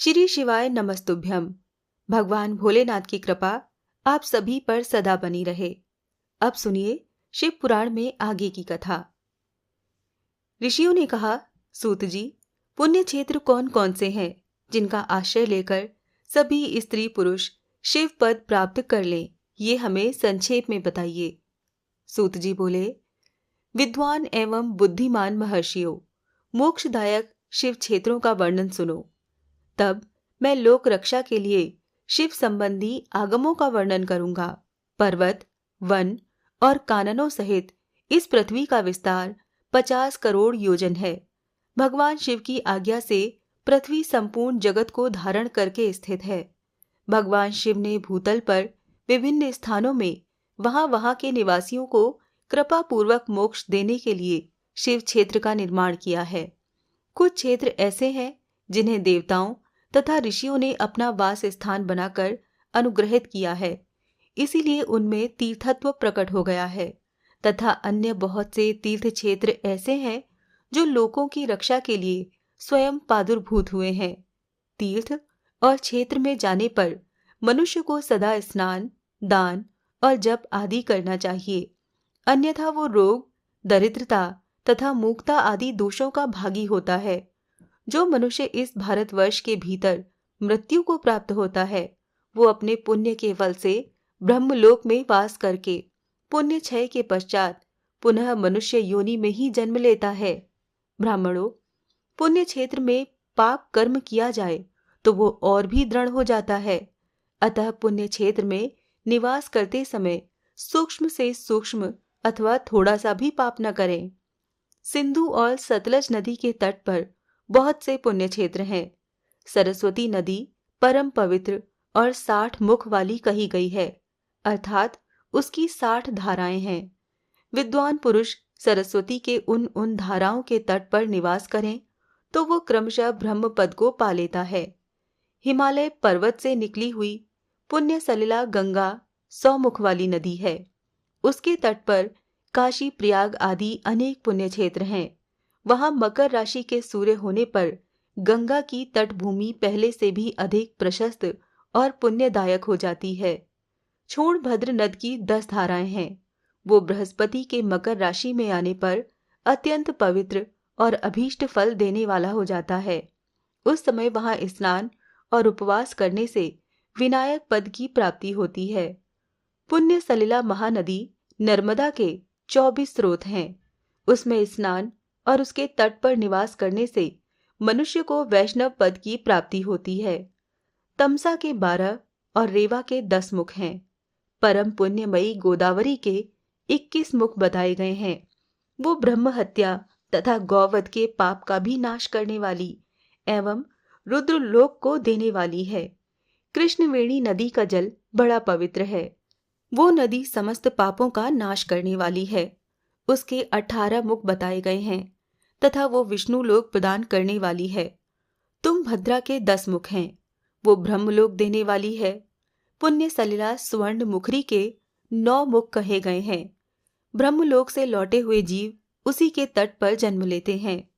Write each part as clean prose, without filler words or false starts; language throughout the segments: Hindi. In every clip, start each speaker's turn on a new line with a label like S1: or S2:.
S1: श्री शिवाय नमस्तुभ्यम। भगवान भोलेनाथ की कृपा आप सभी पर सदा बनी रहे। अब सुनिए शिव पुराण में आगे की कथा। ऋषियों ने कहा, सूत जी, पुण्य क्षेत्र कौन कौन से हैं जिनका आश्रय लेकर सभी स्त्री पुरुष शिव पद प्राप्त कर लें, ये हमें संक्षेप में बताइए। सूत जी बोले, विद्वान एवं बुद्धिमान महर्षियों, मोक्षदायक शिव क्षेत्रों का वर्णन सुनो। तब मैं लोक रक्षा के लिए शिव संबंधी आगमों का वर्णन करूंगा। पर्वत, वन और काननों सहित इस पृथ्वी का विस्तार 50 करोड़ योजन है। भगवान शिव की आज्ञा से पृथ्वी संपूर्ण जगत को धारण करके स्थित है। भगवान शिव ने भूतल पर विभिन्न स्थानों में वहां के निवासियों को कृपा पूर्वक मोक्ष देने के लिए शिव क्षेत्र का निर्माण किया है। कुछ क्षेत्र ऐसे हैं जिन्हें देवताओं तथा ऋषियों ने अपना वास स्थान बनाकर अनुग्रहित किया है, इसीलिए उनमें तीर्थत्व प्रकट हो गया है। तथा अन्य बहुत से तीर्थ क्षेत्र ऐसे हैं जो लोगों की रक्षा के लिए स्वयं प्रादुर्भूत हुए हैं। तीर्थ और क्षेत्र में जाने पर मनुष्य को सदा स्नान, दान और जप आदि करना चाहिए, अन्यथा वो रोग, दरिद्रता तथा मूकता आदि दोषों का भागी होता है। जो मनुष्य इस भारतवर्ष के भीतर मृत्यु को प्राप्त होता है, वो अपने पुण्य के फल से ब्रह्मलोक में वास करके पुण्य क्षय के पश्चात पुनः मनुष्य योनि में ही जन्म लेता है। ब्राह्मणों, पुण्य क्षेत्र में पाप कर्म किया जाए तो वो और भी दृढ़ हो जाता है। अतः पुण्य क्षेत्र में निवास करते समय सूक्ष्म से सूक्ष्म अथवा थोड़ा सा भी पाप न करें। सिंधु और सतलज नदी के तट पर बहुत से पुण्य क्षेत्र हैं। सरस्वती नदी परम पवित्र और 60 मुख वाली कही गई है, अर्थात उसकी 60 धाराएं हैं। विद्वान पुरुष सरस्वती के उन धाराओं के तट पर निवास करें तो वो क्रमशः ब्रह्म पद को पा लेता है। हिमालय पर्वत से निकली हुई पुण्य सलिला गंगा 100 मुख वाली नदी है। उसके तट पर काशी, प्रयाग आदि अनेक पुण्य क्षेत्र हैं। वहां मकर राशि के सूर्य होने पर गंगा की तटभूमि पहले से भी अधिक प्रशस्त और पुण्यदायक हो जाती है। छोड़भद्र नद की 10 धाराएं हैं। वो बृहस्पति के मकर राशि में आने पर अत्यंत पवित्र और अभीष्ट फल देने वाला हो जाता है। उस समय वहां स्नान और उपवास करने से विनायक पद की प्राप्ति होती है। पुण्य सलिला महानदी नर्मदा के 24 स्रोत हैं। उसमें स्नान और उसके तट पर निवास करने से मनुष्य को वैष्णव पद की प्राप्ति होती है। तमसा के 12 और रेवा के 10 मुख हैं। परम पुण्यमयी गोदावरी के 21 मुख बताए गए हैं। वो ब्रह्म हत्या तथा गौवध के पाप का भी नाश करने वाली एवं रुद्रलोक को देने वाली है। कृष्णवेणी नदी का जल बड़ा पवित्र है। वो नदी समस्त पापों का नाश करने वाली है। उसके 18 मुख बताए गए हैं तथा वो विष्णु लोक प्रदान करने वाली है। तुंगभद्रा के 10 मुख हैं। वो ब्रह्मलोक देने वाली है। पुण्य सलिला स्वर्ण मुखरी के 9 मुख कहे गए हैं। ब्रह्मलोक से लौटे हुए जीव उसी के तट पर जन्म लेते हैं।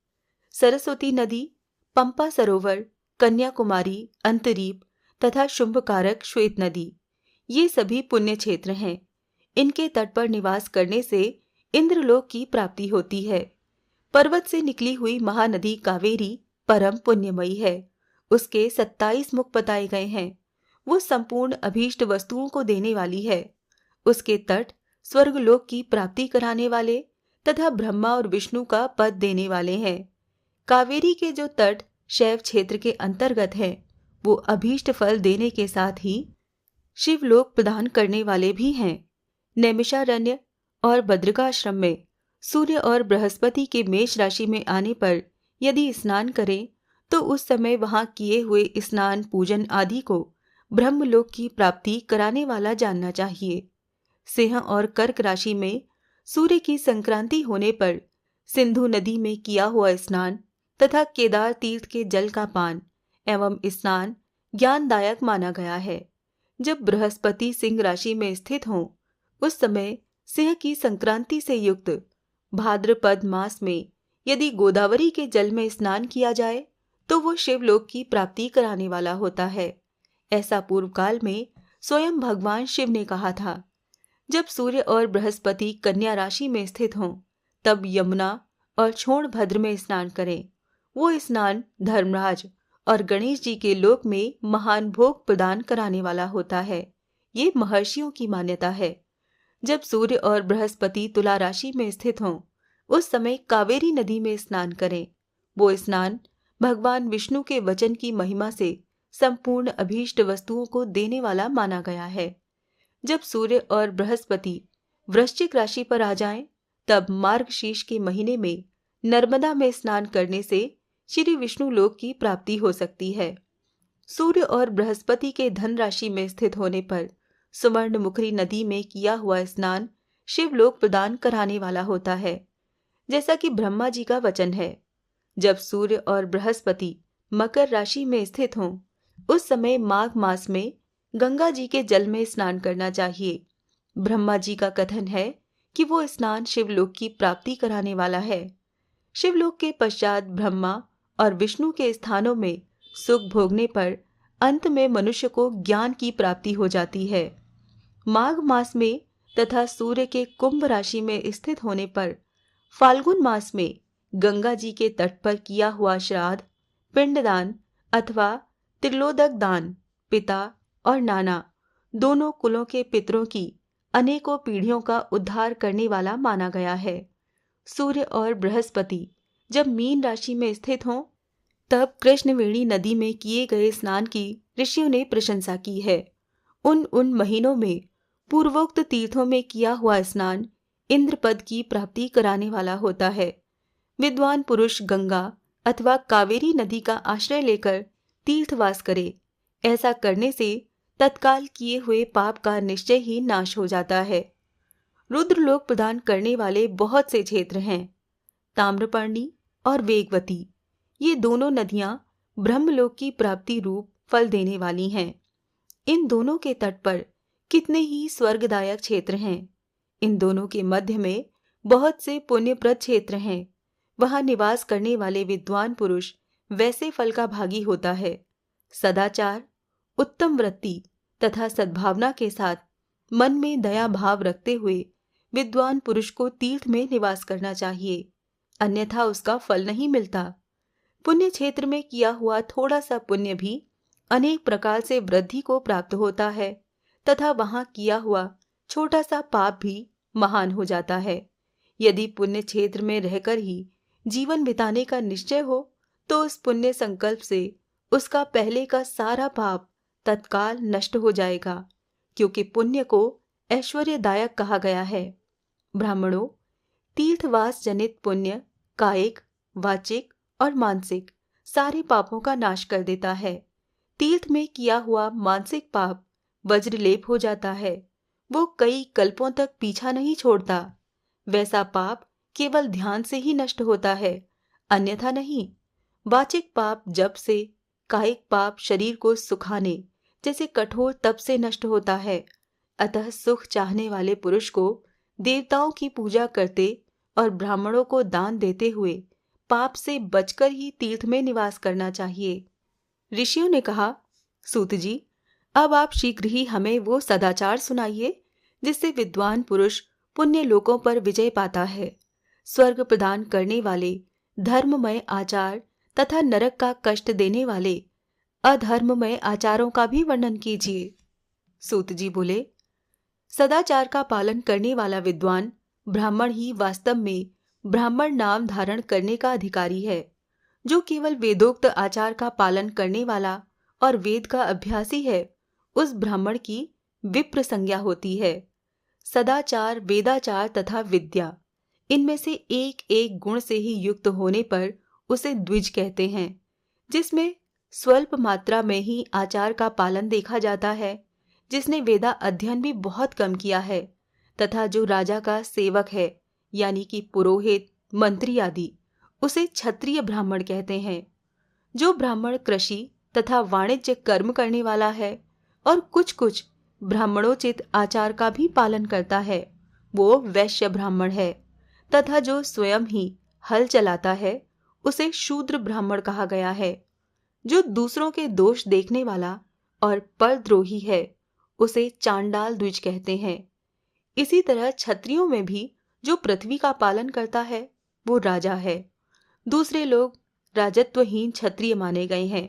S1: सरस्वती नदी, पंपा सरोवर, कन्याकुमारी, अंतरीप तथा शुंभकारक श्वेत नदी, ये सभी पुण्य क्षेत्र हैं। इनके तट पर निवास करने से इंद्रलोक की प्राप्ति होती है। पर्वत से निकली हुई महानदी कावेरी परम पुण्यमयी है। उसके 27 मुख बताए गए हैं। वो संपूर्ण अभीष्ट वस्तुओं को देने वाली है। उसके तट स्वर्गलोक की प्राप्ति कराने वाले तथा ब्रह्मा और विष्णु का पद देने वाले हैं। कावेरी के जो तट शैव क्षेत्र के अंतर्गत है, वो अभीष्ट फल देने के साथ ही शिवलोक प्रदान करने वाले भी हैं। नैमिषारण्य और बद्रिकाश्रम में सूर्य और बृहस्पति के मेष राशि में आने पर यदि स्नान करें तो उस समय वहां किए हुए स्नान, पूजन आदि को ब्रह्मलोक की प्राप्ति कराने वाला जानना चाहिए। सिंह और कर्क राशि में सूर्य की संक्रांति होने पर सिंधु नदी में किया हुआ स्नान तथा केदार तीर्थ के जल का पान एवं स्नान ज्ञानदायक माना गया है। जब बृहस्पति सिंह राशि में स्थित हों, उस समय सिंह की संक्रांति से युक्त भाद्रपद मास में यदि गोदावरी के जल में स्नान किया जाए तो वो शिवलोक की प्राप्ति कराने वाला होता है। ऐसा पूर्व काल में स्वयं भगवान शिव ने कहा था। जब सूर्य और बृहस्पति कन्या राशि में स्थित हों, तब यमुना और छोणभद्र में स्नान करें। वो स्नान धर्मराज और गणेश जी के लोक में महान भोग प्रदान कराने वाला होता है। ये महर्षियों की मान्यता है। जब सूर्य और बृहस्पति तुला राशि में स्थित हों, उस समय कावेरी नदी में स्नान करें। वो स्नान भगवान विष्णु के वचन की महिमा से संपूर्ण अभीष्ट वस्तुओं को देने वाला माना गया है। जब सूर्य और बृहस्पति वृश्चिक राशि पर आ जाएं, तब मार्गशीर्ष के महीने में नर्मदा में स्नान करने से श्री विष्णु लोक की प्राप्ति हो सकती है। सूर्य और बृहस्पति के धन राशि में स्थित होने पर सुवर्णमुखी नदी में किया हुआ स्नान शिवलोक प्रदान कराने वाला होता है, जैसा कि ब्रह्मा जी का वचन है। जब सूर्य और बृहस्पति मकर राशि में स्थित हों, उस समय माघ मास में गंगा जी के जल में स्नान करना चाहिए। ब्रह्मा जी का कथन है कि वो स्नान शिवलोक की प्राप्ति कराने वाला है। शिवलोक के पश्चात ब्रह्मा और विष्णु के स्थानों में सुख भोगने पर अंत में मनुष्य को ज्ञान की प्राप्ति हो जाती है। माघ मास में तथा सूर्य के कुंभ राशि में स्थित होने पर फाल्गुन मास में गंगा जी के तट पर किया हुआ श्राद्ध, पिंडदान अथवा त्रिलोदक दान पिता और नाना दोनों कुलों के पितरों की अनेकों पीढ़ियों का उद्धार करने वाला माना गया है। सूर्य और बृहस्पति जब मीन राशि में स्थित हों, तब कृष्णवेणी नदी में किए गए स्नान की ऋषियों ने प्रशंसा की है। उन महीनों में पूर्वोक्त तीर्थों में किया हुआ स्नान इंद्र पद की प्राप्ति कराने वाला होता है। विद्वान पुरुष गंगा अथवा कावेरी नदी का आश्रय लेकर तीर्थवास करे। ऐसा करने से तत्काल किए हुए पाप का निश्चय ही नाश हो जाता है। रुद्रलोक प्रदान करने वाले बहुत से क्षेत्र हैं। ताम्रपर्णी और वेगवती, ये दोनों नदियां ब्रह्मलोक की प्राप्ति रूप फल देने वाली हैं। इन दोनों के तट पर कितने ही स्वर्गदायक क्षेत्र हैं। इन दोनों के मध्य में बहुत से पुण्यप्रद क्षेत्र हैं। वहां निवास करने वाले विद्वान पुरुष वैसे फल का भागी होता है। सदाचार, उत्तम वृत्ति तथा सद्भावना के साथ मन में दया भाव रखते हुए विद्वान पुरुष को तीर्थ में निवास करना चाहिए, अन्यथा उसका फल नहीं मिलता। पुण्य क्षेत्र में किया हुआ थोड़ा सा पुण्य भी अनेक प्रकार से वृद्धि को प्राप्त होता है तथा वहां किया हुआ छोटा सा पाप भी महान हो जाता है। यदि पुण्य क्षेत्र में रहकर ही जीवन बिताने का निश्चय हो, तो उस पुण्य संकल्प से उसका पहले का सारा पाप तत्काल नष्ट हो जाएगा, क्योंकि पुण्य को ऐश्वर्यदायक कहा गया है। ब्राह्मणों, तीर्थवास जनित पुण्य कायिक, वाचिक और मानसिक सारे पापों का नाश कर देता है। तीर्थ में किया हुआ मानसिक पाप वज्रलेप हो जाता है। वो कई कल्पों तक पीछा नहीं छोड़ता। वैसा पाप केवल ध्यान से ही नष्ट होता है, अन्यथा नहीं। वाचिक पाप जप से, कायिक पाप शरीर को सुखाने जैसे कठोर तप से नष्ट होता है। अतः सुख चाहने वाले पुरुष को देवताओं की पूजा करते और ब्राह्मणों को दान देते हुए पाप से बचकर ही तीर्थ में निवास करना चाहिए। ऋषियों ने कहा, सूत जी, अब आप शीघ्र ही हमें वो सदाचार सुनाइए जिससे विद्वान पुरुष पुण्य लोकों पर विजय पाता है। स्वर्ग प्रदान करने वाले धर्ममय आचार तथा नरक का कष्ट देने वाले अधर्ममय आचारों का भी वर्णन कीजिए। सूत जी बोले, सदाचार का पालन करने वाला विद्वान ब्राह्मण ही वास्तव में ब्राह्मण नाम धारण करने का अधिकारी है। जो केवल वेदोक्त आचार का पालन करने वाला और वेद का अभ्यासी है, उस ब्राह्मण की विप्र संज्ञा होती है। सदाचार, वेदाचार तथा विद्या, इनमें से एक एक गुण से ही युक्त होने पर उसे द्विज कहते हैं। जिसमें स्वल्प मात्रा में ही आचार का पालन देखा जाता है, जिसने वेदा अध्ययन भी बहुत कम किया है, तथा जो राजा का सेवक है यानी कि पुरोहित, मंत्री आदि, उसे क्षत्रिय ब्राह्मण कहते हैं। जो ब्राह्मण कृषि तथा वाणिज्य कर्म करने वाला है और कुछ कुछ ब्राह्मणोचित आचार का भी पालन करता है, वो वैश्य ब्राह्मण है। तथा जो स्वयं ही हल चलाता है, उसे शूद्र ब्राह्मण कहा गया है। जो दूसरों के दोष देखने वाला और परद्रोही है उसे चांडाल द्विज कहते हैं। इसी तरह क्षत्रियों में भी जो पृथ्वी का पालन करता है वो राजा है। दूसरे लोग राजत्वहीन क्षत्रिय माने गए हैं।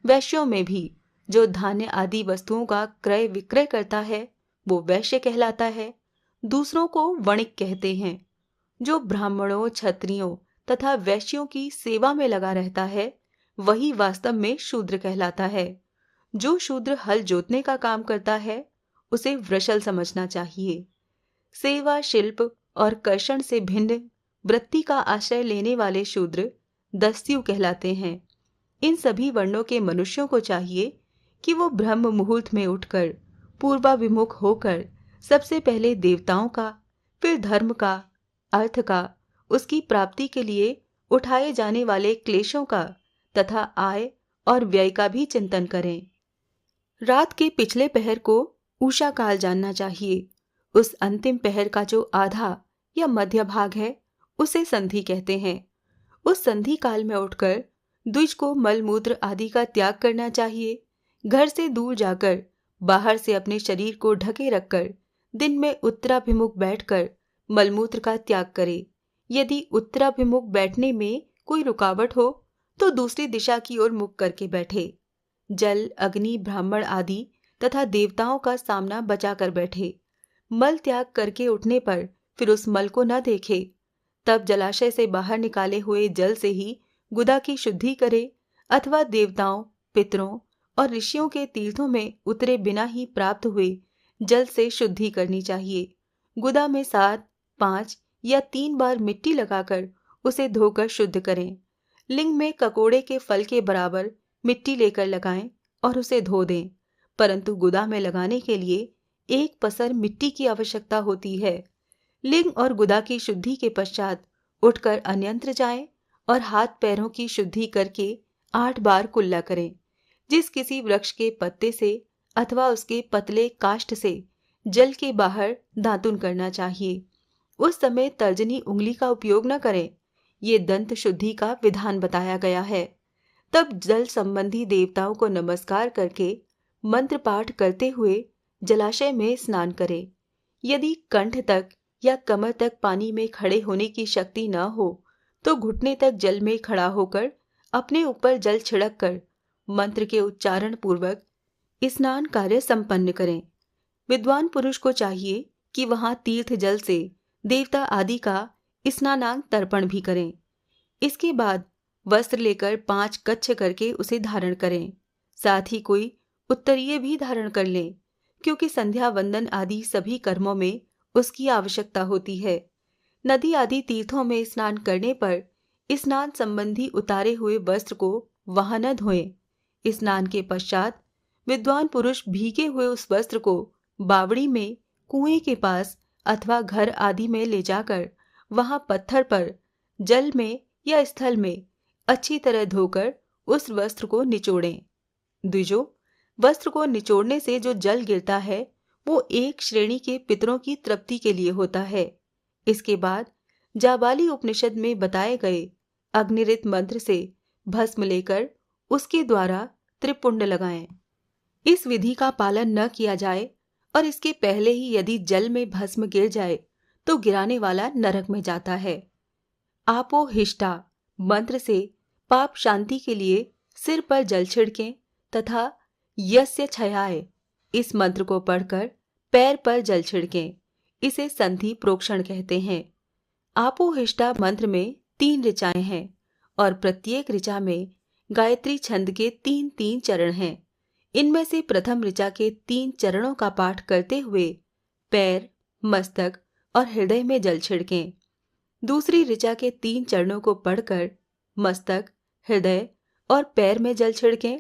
S1: वैश्यों में भी जो धान्य आदि वस्तुओं का क्रय विक्रय करता है वो वैश्य कहलाता है। दूसरों को वणिक कहते हैं। जो ब्राह्मणों, क्षत्रियों तथा वैश्यों की सेवा में लगा रहता है वही वास्तव में शूद्र कहलाता है। जो शूद्र हल जोतने का काम करता है उसे वृषल समझना चाहिए। सेवा, शिल्प और कर्षण से भिन्न वृत्ति का आश्रय लेने वाले शूद्र दस्यु कहलाते हैं। इन सभी वर्णों के मनुष्यों को चाहिए कि वो ब्रह्म मुहूर्त में उठकर पूर्वाभिमुख होकर सबसे पहले देवताओं का, फिर धर्म का, अर्थ का, उसकी प्राप्ति के लिए उठाए जाने वाले क्लेशों का तथा आय और व्यय का भी चिंतन करें। रात के पिछले पहर को उषा काल जानना चाहिए। उस अंतिम पहर का जो आधा या मध्य भाग है उसे संधि कहते हैं। उस संधि काल में उठकर द्विज को मलमूत्र आदि का त्याग करना चाहिए। घर से दूर जाकर बाहर से अपने शरीर को ढके रखकर दिन में उत्तराभिमुख बैठकर मलमूत्र का त्याग करे। यदि उत्तराभिमुख बैठने में कोई रुकावट हो तो दूसरी दिशा की ओर मुख करके बैठे। जल, अग्नि, ब्राह्मण आदि तथा देवताओं का सामना बचा कर बैठे। मल त्याग करके उठने पर फिर उस मल को न देखे। तब जलाशय से बाहर निकाले हुए जल से ही गुदा की शुद्धि करे अथवा देवताओं, पितरों और ऋषियों के तीर्थों में उतरे बिना ही प्राप्त हुए जल से शुद्धि करनी चाहिए। गुदा में 7, 5 या 3 बार मिट्टी लगाकर उसे धोकर शुद्ध करें। लिंग में ककोड़े के फल के बराबर मिट्टी लेकर लगाएं और उसे धो दें, परंतु गुदा में लगाने के लिए 1 पसर मिट्टी की आवश्यकता होती है। लिंग और गुदा की शुद्धि के पश्चात उठकर अन्यंत्र जाएं और हाथ पैरों की शुद्धि करके 8 बार कुल्ला करें। जिस किसी वृक्ष के पत्ते से अथवा उसके पतले काष्ठ से जल के बाहर दातुन करना चाहिए, उस समय तर्जनी उंगली का उपयोग न करें। ये दंत शुद्धि का विधान बताया गया है। तब जल संबंधी देवताओं को नमस्कार करके मंत्र पाठ करते हुए जलाशय में स्नान करें। यदि कंठ तक या कमर तक पानी में खड़े होने की शक्ति न हो तो घुटने तक जल में खड़ा होकर अपने ऊपर जल छिड़क कर मंत्र के उच्चारण पूर्वक स्नान कार्य संपन्न करें। विद्वान पुरुष को चाहिए कि वहां तीर्थ जल से देवता आदि का स्नानांग तर्पण भी करें। इसके बाद वस्त्र लेकर 5 कच्छ करके उसे धारण करें। साथ ही कोई उत्तरीय भी धारण कर लें, क्योंकि संध्या वंदन आदि सभी कर्मों में उसकी आवश्यकता होती है। नदी आदि तीर्थों में स्नान करने पर स्नान संबंधी उतारे हुए वस्त्र को वहां न धोएं। स्नान के पश्चात विद्वान पुरुष भीगे हुए उस वस्त्र को बावड़ी में, कुएं के पास अथवा घर आदि में ले जाकर वहां पत्थर पर, जल में या स्थल में अच्छी तरह धोकर उस वस्त्र को निचोड़ें। द्विजो, वस्त्र को निचोड़ने से जो जल गिरता है वो एक श्रेणी के पितरों की तृप्ति के लिए होता है। इसके बाद जाबाली उपनिषद में बताए गए अग्निरित मंत्र से भस्म लेकर उसके द्वारा त्रिपुंड लगाएं। इस विधि का पालन न किया जाए और इसके पहले ही यदि जल में भस्म गिर जाए तो गिराने वाला नरक में जाता है। आपो हिष्टा मंत्र से पाप शांति के लिए सिर पर जल छिड़कें तथा यस्य छयाय इस मंत्र को पढ़कर पैर पर जल छिड़कें। इसे संधि प्रोक्षण कहते हैं। आपोहिष्टा मंत्र में 3 ऋचाएं हैं और प्रत्येक ऋचा में गायत्री छंद के 3-3 चरण हैं। इनमें से प्रथम ऋचा के 3 चरणों का पाठ करते हुए पैर, मस्तक और हृदय में जल छिड़कें। दूसरी ऋचा के 3 चरणों को पढ़कर मस्तक, हृदय और पैर में जल छिड़कें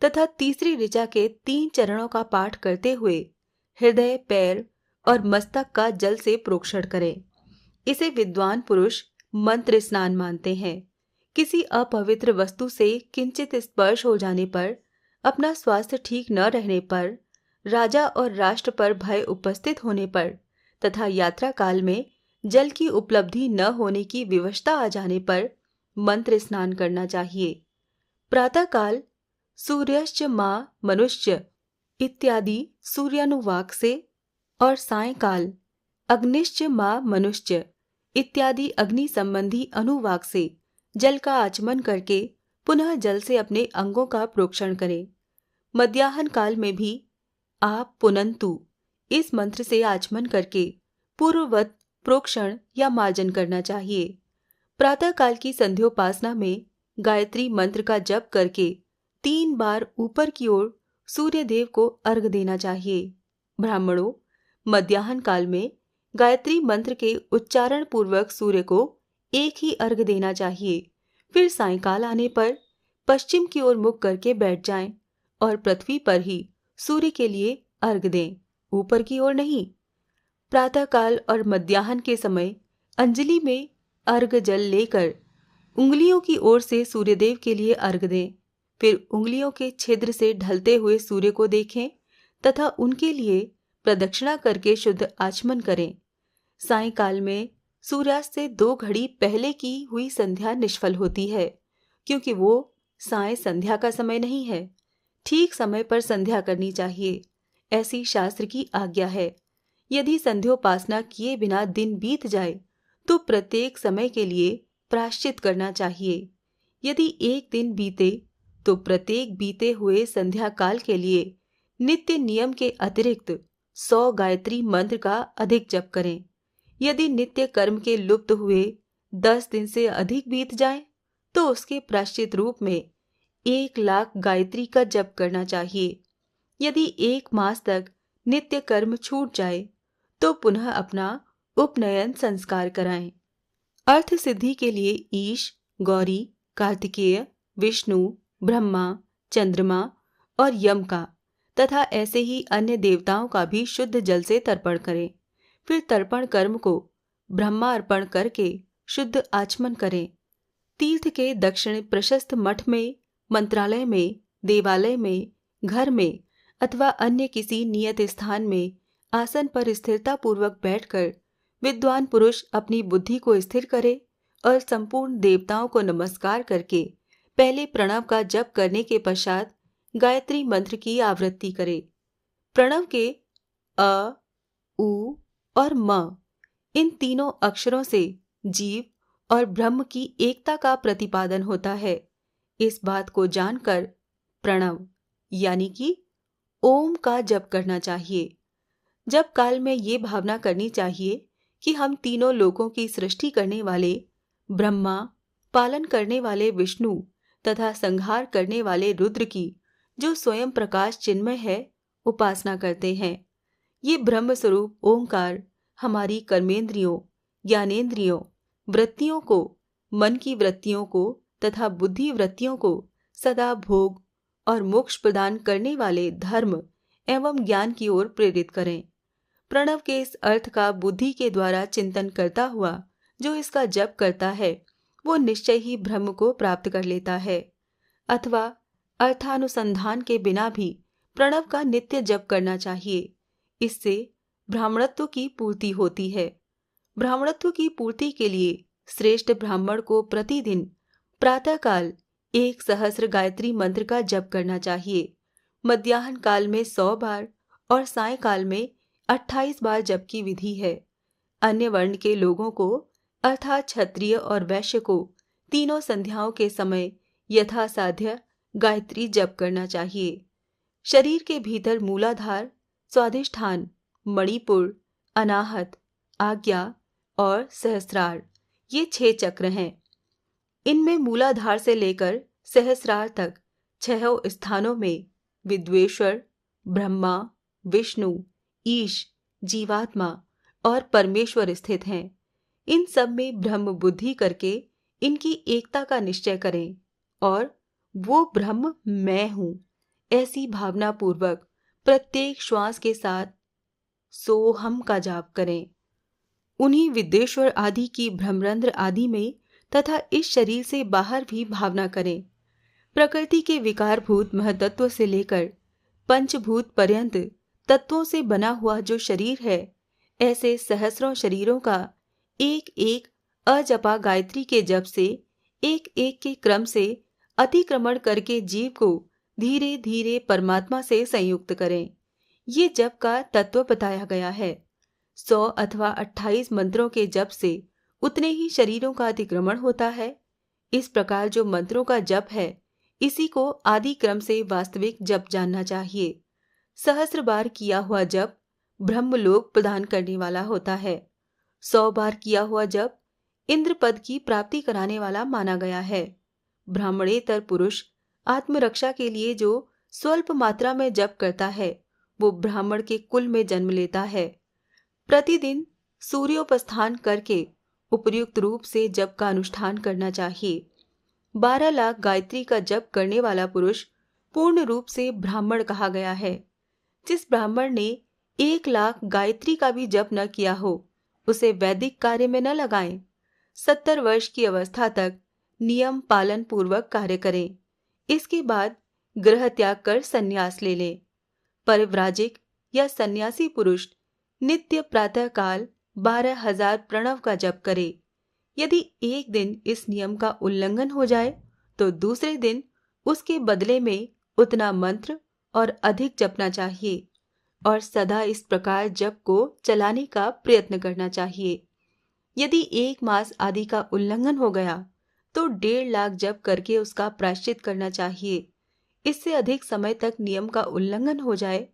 S1: तथा तीसरी ऋचा के 3 चरणों का पाठ करते हुए हृदय, पैर और मस्तक का जल से प्रोक्षण करें। इसे विद्वान पुरुष मंत्र स्नान मानते हैं। किसी अपवित्र वस्तु से किंचित स्पर्श हो जाने पर, अपना स्वास्थ्य ठीक न रहने पर, राजा और राष्ट्र पर भय उपस्थित होने पर तथा यात्रा काल में जल की उपलब्धि न होने की विवशता आ जाने पर मंत्र स्नान करना चाहिए। प्रातःकाल सूर्यश्च मा मनुष्य इत्यादि सूर्यानुवाक से और सायंकाल अग्निश्च मा मनुष्य इत्यादि अग्नि संबंधी अनुवाक से जल का आचमन करके पुनः जल से अपने अंगों का प्रोक्षण करें। मध्याह्न काल में भी आप पुनंतु इस मंत्र से आचमन करके पूर्ववत प्रोक्षण या मार्जन करना चाहिए। प्रातः काल की संध्योपासना में गायत्री मंत्र का जप करके 3 बार ऊपर की ओर सूर्य देव को अर्घ देना चाहिए। ब्राह्मणों, मध्याह्न काल में गायत्री मंत्र के उच्चारण पूर्वक सूर्य को एक ही अर्घ देना चाहिए। फिर सायंकाल आने पर पश्चिम की ओर मुख करके बैठ जाएं और पृथ्वी पर ही सूर्य के लिए अर्घ दें, ऊपर की ओर नहीं। प्रातःकाल और मध्याह्न के समय अंजलि में अर्घ जल लेकर उंगलियों की ओर से सूर्यदेव के लिए अर्घ दें। फिर उंगलियों के छिद्र से ढलते हुए सूर्य को देखें तथा उनके लिए प्रदक्षिणा करके शुद्ध आचमन करें। सायंकाल में सूर्यास्त से 2 घड़ी पहले की हुई संध्या निष्फल होती है, क्योंकि वो साय संध्या का समय नहीं है। ठीक समय पर संध्या करनी चाहिए, ऐसी शास्त्र की आज्ञा है। यदि संध्योपासना किए बिना दिन बीत जाए तो प्रत्येक समय के लिए प्रायश्चित करना चाहिए। यदि एक दिन बीते तो प्रत्येक बीते हुए संध्या काल के लिए नित्य नियम के अतिरिक्त 100 गायत्री मंत्र का अधिक जप करें। यदि नित्य कर्म के लुप्त हुए 10 दिन से अधिक बीत जाएं, तो उसके प्रायश्चित रूप में 1 लाख गायत्री का जप करना चाहिए। यदि 1 मास तक नित्य कर्म छूट जाए तो पुनः अपना उपनयन संस्कार कराएं। अर्थ सिद्धि के लिए ईश, गौरी, कार्तिकेय, विष्णु, ब्रह्मा, चंद्रमा और यम का तथा ऐसे ही अन्य देवताओं का भी शुद्ध जल से तर्पण करें। फिर तर्पण कर्म को ब्रह्मा अर्पण करके शुद्ध आचमन करें। तीर्थ के दक्षिण प्रशस्त मठ में, मंत्रालय में, देवालय में, घर में अथवा अन्य किसी नियत स्थान में आसन पर स्थिरता पूर्वक बैठकर विद्वान पुरुष अपनी बुद्धि को स्थिर करे और संपूर्ण देवताओं को नमस्कार करके पहले प्रणव का जप करने के पश्चात गायत्री मंत्र की आवृत्ति करे। प्रणव के अ, उ और म इन तीनों अक्षरों से जीव और ब्रह्म की एकता का प्रतिपादन होता है। इस बात को जानकर प्रणव यानी कि ओम का जप करना चाहिए। जप काल में ये भावना करनी चाहिए कि हम तीनों लोकों की सृष्टि करने वाले ब्रह्मा, पालन करने वाले विष्णु तथा संहार करने वाले रुद्र की, जो स्वयं प्रकाश चिन्मय है, उपासना करते हैं। ये ब्रह्म स्वरूप ओंकार हमारी कर्मेंद्रियों, ज्ञानेंद्रियों, वृत्तियों को, मन की वृत्तियों को तथा बुद्धि वृत्तियों को सदा भोग और मोक्ष प्रदान करने वाले धर्म एवं ज्ञान की ओर प्रेरित करें। प्रणव के इस अर्थ का बुद्धि के द्वारा चिंतन करता हुआ जो इसका जप करता है, वो निश्चय ही ब्रह्म को प्राप्त कर लेता है। अथवा अर्थानुसंधान के बिना भी प्रणव का नित्य जप करना चाहिए। इससे ब्राह्मणत्व की पूर्ति होती है। ब्राह्मणत्व की पूर्ति के लिए श्रेष्ठ ब्राह्मण को प्रतिदिन प्रातःकाल 1 सहस्र गायत्री मंत्र का जप करना चाहिए। मध्याह्न काल में 100 बार और सायंकाल में 28 बार जप की विधि है। अन्य वर्ण के लोगों को अर्थात क्षत्रिय और वैश्य को तीनों संध्याओं के समय यथासाध्य गायत्री जप करना चाहिए। शरीर के भीतर मूलाधार, स्वाधिष्ठान, मणिपुर, अनाहत, आज्ञा और सहस्रार ये 6 चक्र हैं। इनमें मूलाधार से लेकर सहस्रार तक 6 स्थानों में विद्वेश्वर, ब्रह्मा, विष्णु, ईश, जीवात्मा और परमेश्वर स्थित हैं। इन सब में ब्रह्म बुद्धि करके इनकी एकता का निश्चय करें और वो ब्रह्म मैं हूं ऐसी भावना पूर्वक प्रत्येक श्वास के साथ सोहम का जाप करें। उन्हीं विद्वेश्वर आदि की ब्रह्मरंध्र आदि में तथा इस शरीर से बाहर भी भावना करें। प्रकृति के विकारभूत महतत्व से लेकर पंचभूत पर्यंत तत्वों से बना हुआ जो शरीर है, ऐसे सहस्रों शरीरों का एक एक अजपा गायत्री के जप से एक एक के क्रम से अतिक्रमण करके जीव को धीरे धीरे परमात्मा से संयुक्त करें। ये जप का तत्व बताया गया है। 100 अथवा 28 मंत्रों के जप से उतने ही शरीरों का अतिक्रमण होता है। इस प्रकार जो मंत्रों का जप है, इसी को आदि क्रम से वास्तविक जप जानना चाहिए। सहस्र बार किया हुआ जप ब्रह्मलोक प्रदान करने वाला होता है। 100 बार किया हुआ जप इंद्र पद की प्राप्ति कराने वाला माना गया है। ब्राह्मणेतर पुरुष आत्मरक्षा के लिए जो स्वल्प मात्रा में जप करता है, वो ब्राह्मण के कुल में जन्म लेता है। प्रतिदिन सूर्योपस्थान करके उपयुक्त रूप से जप का अनुष्ठान करना चाहिए। 12 लाख गायत्री का जप करने वाला पुरुष पूर्ण रूप से ब्राह्मण कहा गया है। जिस ब्राह्मण ने 1 लाख गायत्री का भी जप न किया हो, उसे वैदिक कार्य में न लगाएं। 70 वर्ष की अवस्था तक नियम पालन पूर्वक कार्य करें। इसके बाद गृह त्याग कर संन्यास ले लें। परिव्राजिक या सन्यासी पुरुष नित्य प्रातः काल 12,000 प्रणव का जप करे। यदि एक दिन इस नियम का उल्लंघन हो जाए, तो दूसरे दिन उसके बदले में उतना मंत्र और अधिक जपना चाहिए और सदा इस प्रकार जप को चलाने का प्रयत्न करना चाहिए। यदि 1 मास आदि का उल्लंघन हो गया, तो 1.5 लाख जप करके उसका प्रायश्चित करना चाहिए। इससे अधिक समय तक नियम का उल्लंघन हो जाए,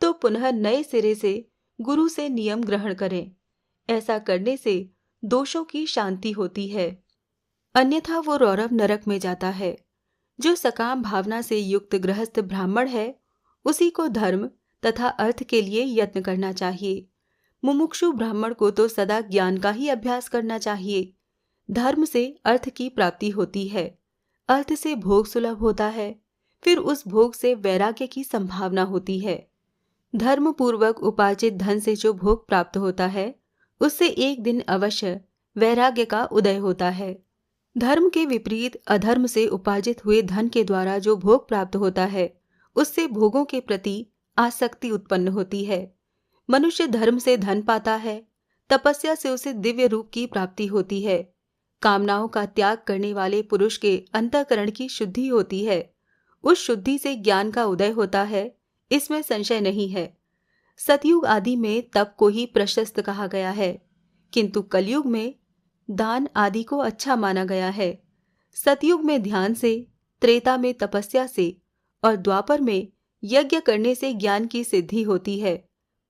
S1: तो पुनः नए सिरे से गुरु से नियम ग्रहण करें। ऐसा करने से दोषों की शांति होती है, अन्यथा वो रौरव नरक में जाता है। जो सकाम भावना से युक्त गृहस्थ ब्राह्मण है, उसी को धर्म तथा अर्थ के लिए यत्न करना चाहिए। मुमुक्षु ब्राह्मण को तो सदा ज्ञान का ही अभ्यास करना चाहिए। धर्म से अर्थ की प्राप्ति होती है, अर्थ से भोग सुलभ होता है, फिर उस भोग से वैराग्य की संभावना होती है। धर्म पूर्वक उपार्जित धन से जो भोग प्राप्त होता है, उससे एक दिन अवश्य वैराग्य का उदय होता है। धर्म के विपरीत अधर्म से उपार्जित हुए धन के द्वारा जो भोग प्राप्त होता है, उससे भोगों के प्रति आसक्ति उत्पन्न होती है। मनुष्य धर्म से धन पाता है, तपस्या से उसे दिव्य रूप की प्राप्ति होती है। कामनाओं का त्याग करने वाले पुरुष के अंतःकरण की शुद्धि होती है। उस शुद्धि से ज्ञान का उदय होता है, इसमें संशय नहीं है। सतयुग आदि में तप को ही प्रशस्त कहा गया है, किंतु कलयुग में दान आदि को अच्छा माना गया है। सतयुग में ध्यान से, त्रेता में तपस्या से और द्वापर में यज्ञ करने से ज्ञान की सिद्धि होती है,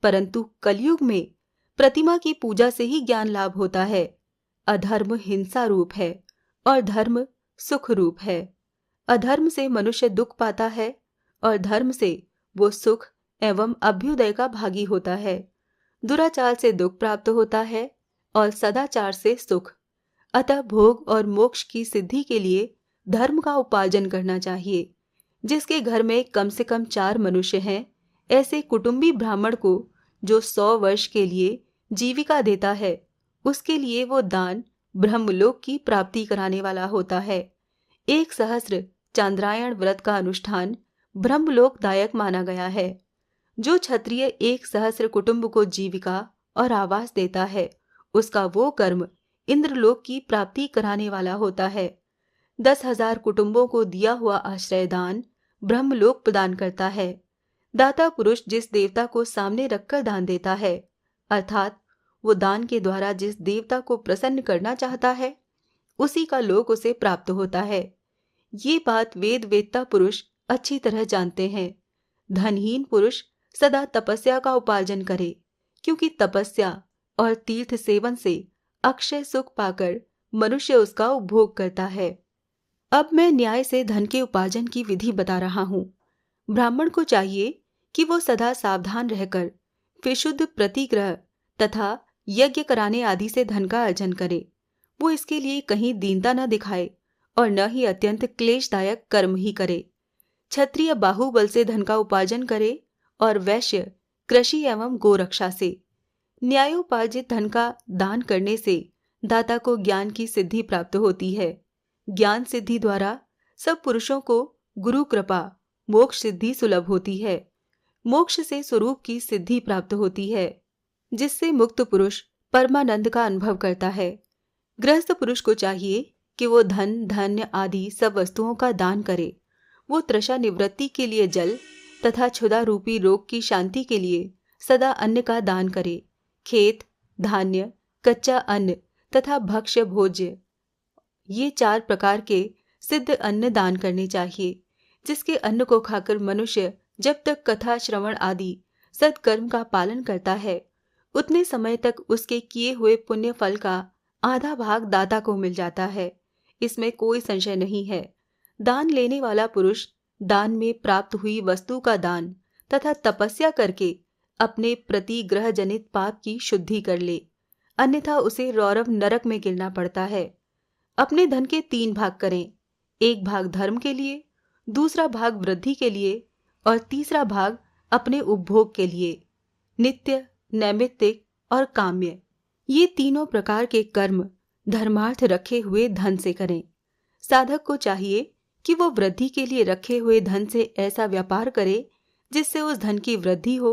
S1: परंतु कलयुग में प्रतिमा की पूजा से ही ज्ञान लाभ होता है। अधर्म हिंसा रूप है और धर्म सुख रूप है। अधर्म से मनुष्य दुख पाता है और धर्म से वो सुख एवं अभ्युदय का भागी होता है। दुराचार से दुख प्राप्त होता है और सदाचार से सुख। अतः भोग और मोक्ष की सिद्धि के लिए धर्म का उपार्जन करना चाहिए। जिसके घर में कम से कम 4 मनुष्य हैं, ऐसे कुटुंबी ब्राह्मण को जो 100 वर्ष के लिए जीविका देता है, उसके लिए वो दान ब्रह्मलोक की प्राप्ति कराने वाला होता है। 1 सहस्र चांद्रायण व्रत का अनुष्ठान ब्रह्मलोकदायक माना गया है। जो क्षत्रिय 1 सहस्र कुटुंब को जीविका और आवास देता है, उसका वो कर्म इंद्रलोक की प्राप्ति कराने वाला होता है। 10,000 कुटुंबों को दिया हुआ आश्रय दान ब्रह्मलोक प्रदान करता है। दाता पुरुष जिस देवता को सामने रखकर दान देता है, अर्थात वो दान के द्वारा जिस देवता को प्रसन्न करना चाहता है, उसी का लोक उसे प्राप्त होता है। ये बात वेद वेत्ता पुरुष अच्छी तरह जानते हैं। धनहीन पुरुष सदा तपस्या का उपार्जन करे, क्योंकि तपस्या और तीर्थ सेवन से अक्षय सुख पाकर मनुष्य उसका उपभोग करता है। अब मैं न्याय से धन के उपार्जन की विधि बता रहा हूँ। ब्राह्मण को चाहिए कि वो सदा सावधान रहकर विशुद्ध प्रतिग्रह तथा यज्ञ कराने आदि से धन का अर्जन करे। वो इसके लिए कहीं दीनता न दिखाए और न ही अत्यंत क्लेशदायक कर्म ही करे। क्षत्रिय बाहुबल से धन का उपार्जन करे और वैश्य कृषि एवं गोरक्षा से। न्यायोपार्जित धन का दान करने से दाता को ज्ञान की सिद्धि प्राप्त होती है। ज्ञान सिद्धि द्वारा सब पुरुषों को गुरु कृपा मोक्ष सिद्धि सुलभ होती है। मोक्ष से स्वरूप की सिद्धि प्राप्त होती है, जिससे मुक्त पुरुष परमानंद का अनुभव करता है। गृहस्थ पुरुष को चाहिए कि वो धन, धान्य आदि सब वस्तुओं का दान करे। वो तृषा निवृत्ति के लिए जल तथा क्षुधा रूपी रोग की शांति के लिए सदा अन्न का दान करे। खेत, धान्य, कच्चा अन्न तथा भक्ष्य भोज्य, ये 4 प्रकार के सिद्ध अन्न दान करने चाहिए, जिसके अन्न को खाकर मनुष्य जब तक कथा श्रवण आदि सत्कर्म का पालन करता है, उतने समय तक उसके किए हुए पुण्य फल का आधा भाग दाता को मिल जाता है। इसमें कोई संशय नहीं है। दान लेने वाला पुरुष दान में प्राप्त हुई वस्तु का दान तथा तपस्या करके अपने प्रति ग्रह जनित पाप की शुद्धि कर ले, अन्यथा उसे रौरव नरक में गिरना पड़ता है। अपने धन के 3 भाग करें, एक भाग धर्म के लिए, दूसरा भाग वृद्धि के लिए और तीसरा भाग अपने उपभोग के लिए। नित्य, नैमित्तिक और काम्य, ये तीनों प्रकार के कर्म धर्मार्थ रखे हुए धन से करें। साधक को चाहिए कि वो वृद्धि के लिए रखे हुए धन से ऐसा व्यापार करे जिससे उस धन की वृद्धि हो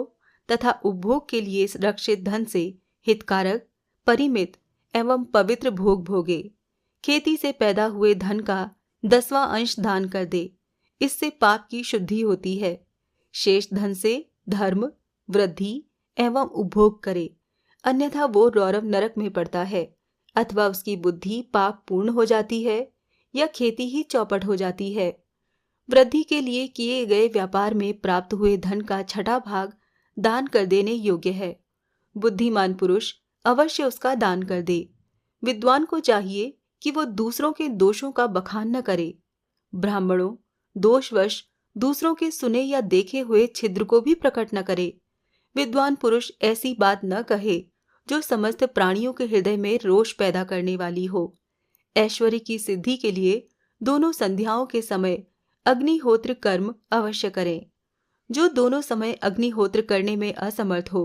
S1: तथा उपभोग के लिए रक्षित धन से हितकारक, परिमित एवं पवित्र भोग भोगे। खेती से पैदा हुए धन का 10वां अंश दान कर दे, इससे पाप की शुद्धि होती है। शेष धन से धर्म, वृद्धि एवं उपभोग करे, अन्यथा वो रौरव नरक में पड़ता है, अथवा उसकी बुद्धि पाप पूर्ण हो जाती है या खेती ही चौपट हो जाती है। वृद्धि के लिए किए गए व्यापार में प्राप्त हुए धन का 6वां भाग दान कर देने योग्य है। बुद्धिमान पुरुष अवश्य उसका दान कर दे। विद्वान को चाहिए कि वो दूसरों के दोषों का बखान न करे। ब्राह्मणों, दोषवश दूसरों के सुने या देखे हुए छिद्र को भी प्रकट न करे। विद्वान पुरुष ऐसी बात न कहे जो समस्त प्राणियों के हृदय में रोष पैदा करने वाली हो। ऐश्वर्य की सिद्धि के लिए दोनों संध्याओं के समय अग्निहोत्र कर्म अवश्य करें। जो दोनों समय अग्निहोत्र करने में असमर्थ हो,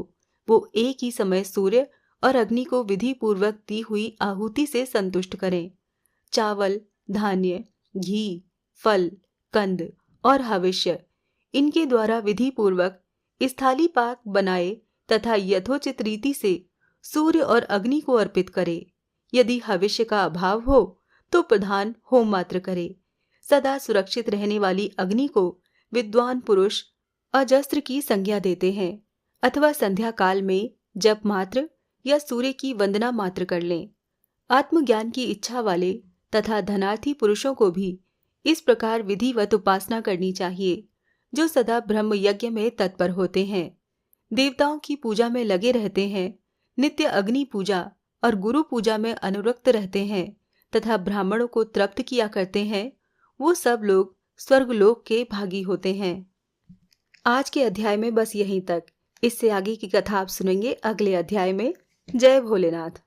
S1: वो एक ही समय सूर्य और अग्नि को विधि पूर्वक दी हुई आहुति से संतुष्ट करें। चावल, धान्य, घी, फल, कंद और हविष्य, इनके द्वारा विधि पूर्वक स्थाली पाक बनाए तथा यथोचित रीति से सूर्य और अग्नि को अर्पित करे। यदि हविष्य का अभाव हो तो प्रधान होम मात्र करे। सदा सुरक्षित रहने वाली अग्नि को विद्वान पुरुष अजस्त्र की संज्ञा देते हैं, अथवा संध्या काल में जप मात्र या सूर्य की वंदना मात्र कर लें। आत्मज्ञान की इच्छा वाले तथा धनार्थी पुरुषों को भी इस प्रकार विधिवत उपासना करनी चाहिए, जो सदा ब्रह्म यज्ञ में तत्पर होते हैं, देवताओं की पूजा में लगे रहते हैं, नित्य अग्नि पूजा और गुरु पूजा में अनुरक्त रहते हैं तथा ब्राह्मणों को तृप्त किया करते हैं। वो सब लोग स्वर्गलोक के भागी होते हैं। आज के अध्याय में बस यहीं तक। इससे आगे की कथा आप सुनेंगे अगले अध्याय में। जय भोलेनाथ।